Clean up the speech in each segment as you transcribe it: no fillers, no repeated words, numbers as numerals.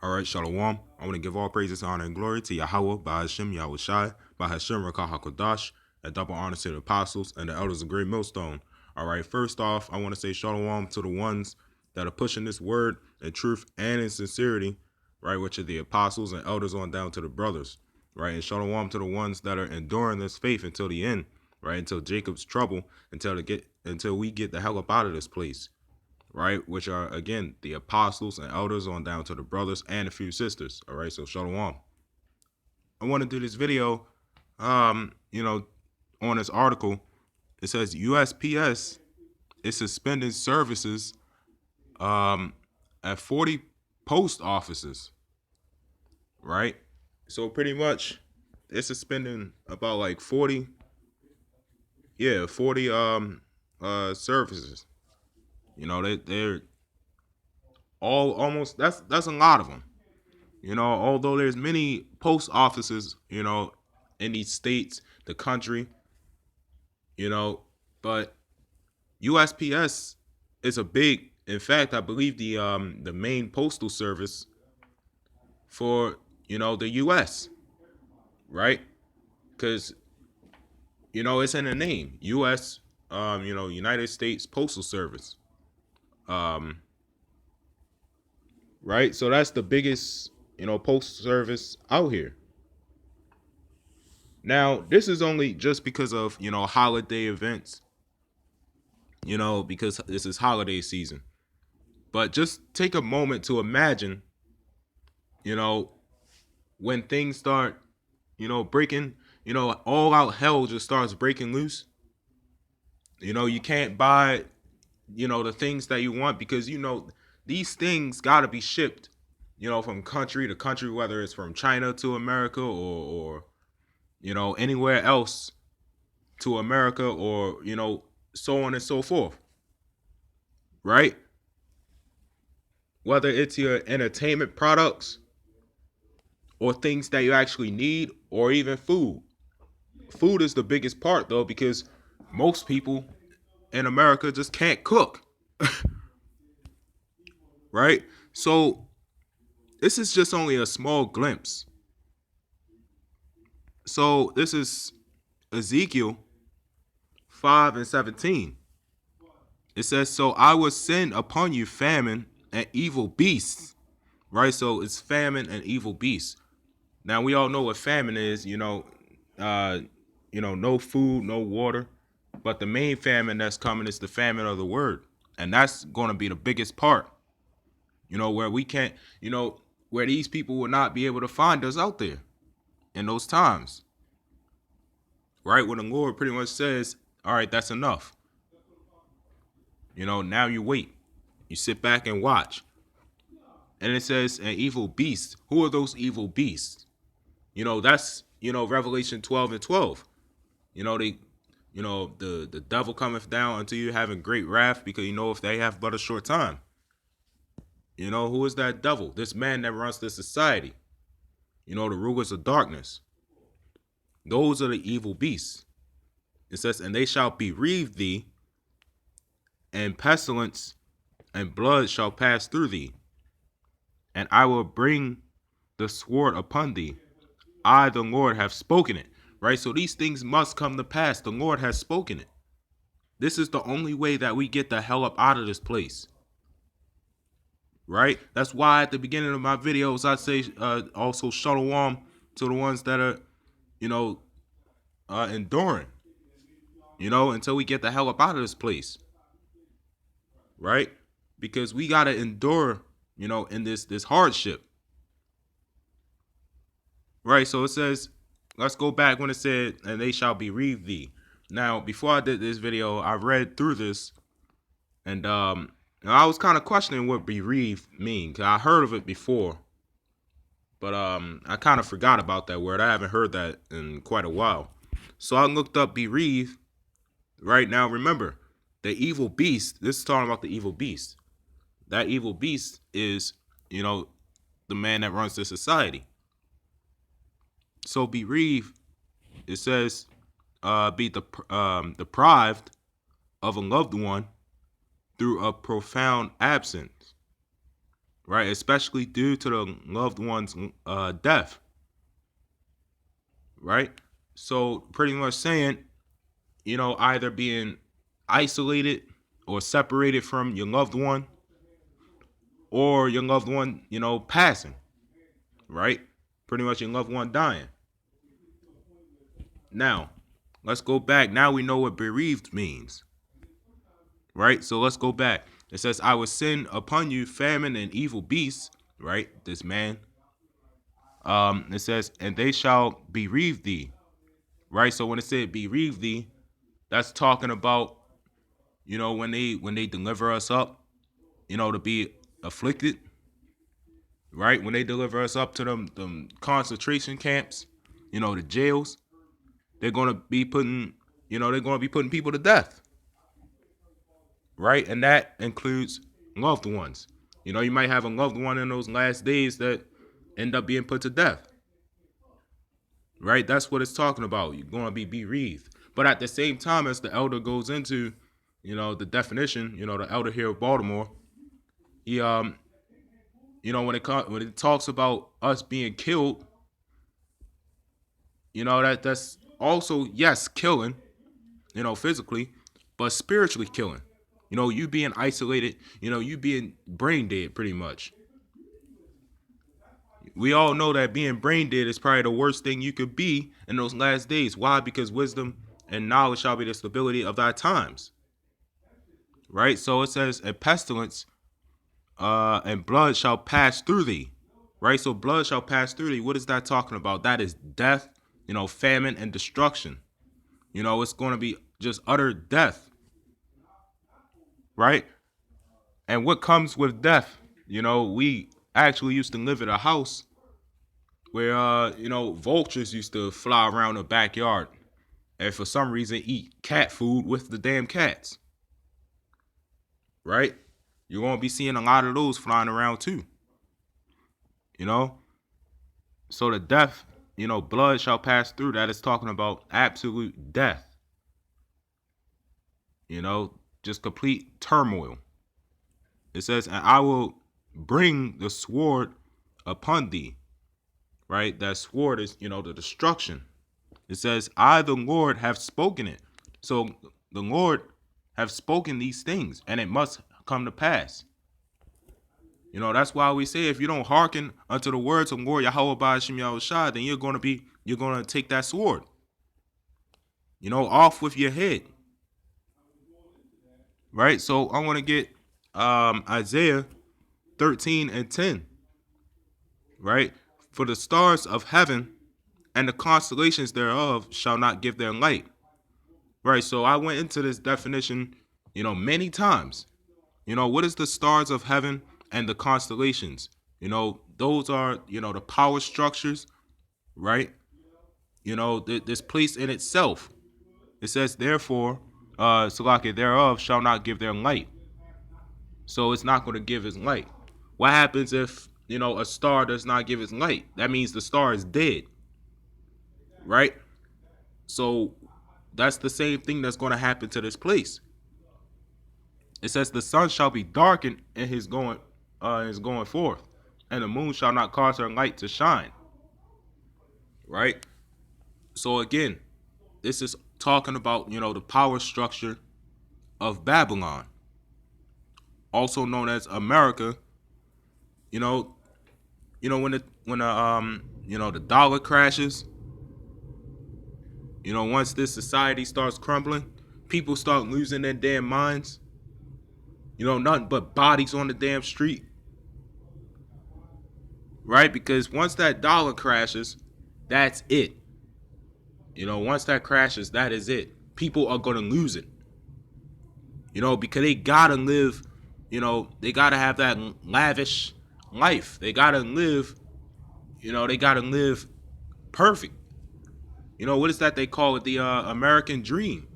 All right, Shalom. I want to give all praises, honor, and glory to Yahweh, by Hashem, Yahweh Shai, by Hashem, Rakah HaKodash, and double honor to the apostles and the elders of Great Millstone. All right, first off, I want to say Shalom to the ones that are pushing this word in truth and in sincerity, right, which are the apostles and elders on down to the brothers, right, and Shalom to the ones that are enduring this faith until the end, right, until Jacob's trouble, until we get the hell up out of this place, right? Which are, again, the apostles and elders on down to the brothers and a few sisters. All right, so shalom. I want to do this video, on this article. It says USPS is suspending services at 40 post offices, right? So pretty much it's suspending about like 40 services. They're all almost, that's a lot of them. Although there's many post offices, in these states, the country, but USPS is a big, in fact, I believe the main postal service for, the US, right? Because, it's in the name, US, United States Postal Service. Right? So that's the biggest, postal service out here. Now, this is only just because of, holiday events, because this is holiday season. But just take a moment to imagine, when things start, breaking, all out hell just starts breaking loose. You can't buy, the things that you want because, these things got to be shipped, from country to country, whether it's from China to America or anywhere else to America or, so on and so forth. Right? Whether it's your entertainment products or things that you actually need or even food. Food is the biggest part though, because most people in America just can't cook. Right? So this is just only a small glimpse. So this is Ezekiel 5:17. It says, so I will send upon you famine and evil beasts. Right? So it's famine and evil beasts. Now we all know what famine is, no food, no water. But the main famine that's coming is the famine of the word. And that's going to be the biggest part. Where we can't, where these people will not be able to find us out there in those times. Right? When the Lord pretty much says, all right, that's enough. Now you wait. You sit back and watch. And it says an evil beast. Who are those evil beasts? That's, Revelation 12:12. The devil cometh down unto you having great wrath, because if they have but a short time. Who is that devil? This man that runs this society. The rulers of darkness. Those are the evil beasts. It says, and they shall bereave thee, and pestilence and blood shall pass through thee. And I will bring the sword upon thee. I, the Lord, have spoken it. Right? So these things must come to pass. The Lord has spoken it. This is the only way that we get the hell up out of this place. Right? That's why at the beginning of my videos, I say also shalom to the ones that are, enduring, until we get the hell up out of this place. Right? Because we got to endure, in this hardship. Right? So it says, let's go back when it said, and they shall bereave thee. Now, before I did this video, I read through this, and I was kind of questioning what bereave mean, because I heard of it before, but I kind of forgot about that word. I haven't heard that in quite a while. So I looked up bereave. Right now, remember, the evil beast, this is talking about the evil beast. That evil beast is, the man that runs the society. So bereave, it says, be deprived of a loved one through a profound absence. right? Especially due to the loved one's death, right? So pretty much saying, either being isolated or separated from your loved one, or your loved one, passing, right? Pretty much your loved one dying. Now, let's go back. Now we know what bereaved means, right? So let's go back. It says, I will send upon you famine and evil beasts, right? This man. It says, and they shall bereave thee, right? So when it said bereave thee, that's talking about, when they deliver us up, to be afflicted, right? When they deliver us up to them concentration camps, the jails, they're gonna be putting, people to death, right? And that includes loved ones. You might have a loved one in those last days that end up being put to death, right? That's what it's talking about. You're gonna be bereaved. But at the same time, as the elder goes into, the definition, the elder here of Baltimore, he when it talks about us being killed, that's also, yes, killing, physically, but spiritually killing. You being isolated, you being brain dead pretty much. We all know that being brain dead is probably the worst thing you could be in those last days. Why? Because wisdom and knowledge shall be the stability of thy times. Right? So it says, a pestilence and blood shall pass through thee. Right? So blood shall pass through thee. What is that talking about? That is death, famine and destruction. It's going to be just utter death. Right? And what comes with death? We actually used to live in a house where vultures used to fly around the backyard and for some reason eat cat food with the damn cats. Right? You're gonna be seeing a lot of those flying around too. So the death, blood shall pass through. That is talking about absolute death. Just complete turmoil. It says, and I will bring the sword upon thee. Right? That sword is, the destruction. It says, I, the Lord, have spoken it. So the Lord have spoken these things, and it must come to pass. That's why we say, if you don't hearken unto the words of Lord Yahweh Ba'ashim Yahushua, then you're gonna take that sword, off with your head. Right? So I want to get Isaiah 13:10. Right? For the stars of heaven and the constellations thereof shall not give their light. Right? So I went into this definition, many times. What is the stars of heaven and the constellations? Those are, the power structures, right? This place in itself. It says, therefore, Salaki thereof shall not give their light. So it's not going to give its light. What happens if, a star does not give its light? That means the star is dead, right? So that's the same thing that's going to happen to this place. It says, the sun shall be darkened in his going forth, and the moon shall not cause her light to shine. Right? So again, this is talking about, the power structure of Babylon, also known as America. When the dollar crashes, once this society starts crumbling, people start losing their damn minds. Nothing but bodies on the damn street. Right? Because once that dollar crashes, that's it. Once that crashes, that is it. People are going to lose it. Because they got to live, they got to have that lavish life. They got to live, perfect. What is that they call it? The American dream.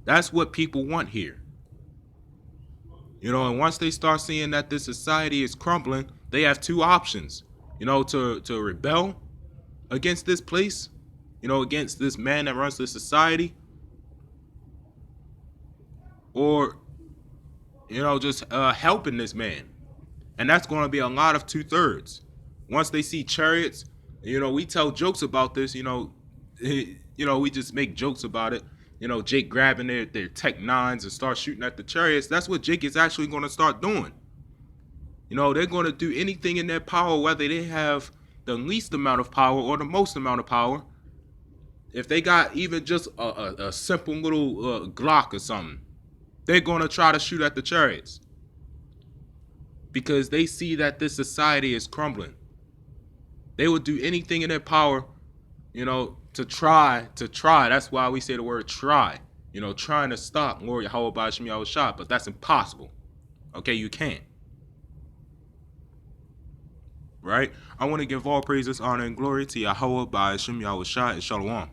That's what people want here. And once they start seeing that this society is crumbling, they have two options, to rebel against this place, against this man that runs this society, or, just helping this man. And that's going to be a lot of 2/3. Once they see chariots, we tell jokes about this. We just make jokes about it. Jake grabbing their Tech 9s and start shooting at the chariots. That's what Jake is actually going to start doing. They're going to do anything in their power, whether they have the least amount of power or the most amount of power. If they got even just a simple little Glock or something, they're going to try to shoot at the chariots. Because they see that this society is crumbling. They will do anything in their power, to try. That's why we say the word try. Trying to stop Lord Yahweh Ba'Shem Yahweh Shah, but that's impossible. Okay, you can't. Right? I want to give all praises, honor, and glory to Yahweh Ba'Shem Yahweh Shah and Shalom.